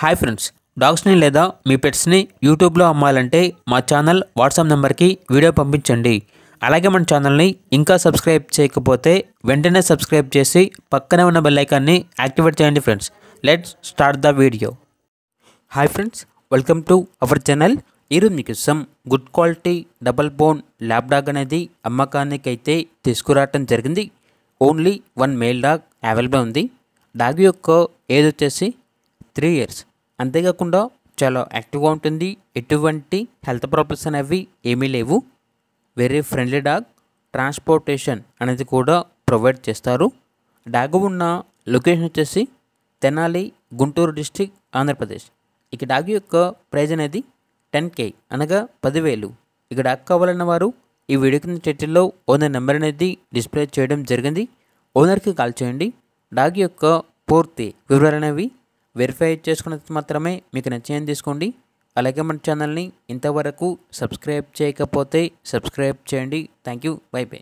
Hi friends, డాగ్స్ని లేదా మీ పెట్స్ని యూట్యూబ్లో అమ్మాలంటే మా ఛానల్ వాట్సాప్ నెంబర్కి వీడియో పంపించండి. అలాగే మన ఛానల్ని ఇంకా సబ్స్క్రైబ్ చేయకపోతే వెంటనే సబ్స్క్రైబ్ చేసి పక్కనే ఉన్న బెల్ ఐకాన్ని యాక్టివేట్ చేయండి friends. Let's start the video. Hi friends, welcome to our channel. ఈరోజు మీకు some good quality double bone lab dog అనేది అమ్మకానికి అయితే తీసుకురావటం జరిగింది. ఓన్లీ 1 మేల్ డాగ్ అవైలబుల్ ఉంది. డాగ్ యొక్క ఏజ్ వచ్చేసి 3 ఇయర్స్. అంతేకాకుండా చాలా యాక్టివ్గా ఉంటుంది. ఎటువంటి హెల్త్ ప్రాబ్లమ్స్ అనేవి ఏమీ లేవు. Very friendly dog. ట్రాన్స్పోర్టేషన్ అనేది కూడా ప్రొవైడ్ చేస్తారు. డాగ్ ఉన్న లొకేషన్ వచ్చేసి తెనాలి, గుంటూరు డిస్టిక్, ఆంధ్రప్రదేశ్. ఇక డాగ్ యొక్క ప్రైజ్ అనేది 10K అనగా 10,000. ఇక డాగ్ కావాలన్న వారు ఈ వీడియో కింద టైటిల్లో ఓనర్ నెంబర్ అనేది డిస్ప్లే చేయడం జరిగింది. ఓనర్కి కాల్ చేయండి. డాగ్ యొక్క పూర్తి వివరాలు అనేవి వెరిఫై చేసుకున్నది మాత్రమే మీకు నచ్చేయని తీసుకోండి. అలాగే మన ఛానల్ని ఇంతవరకు సబ్స్క్రైబ్ చేయకపోతే సబ్స్క్రైబ్ చేయండి. Thank you. By by.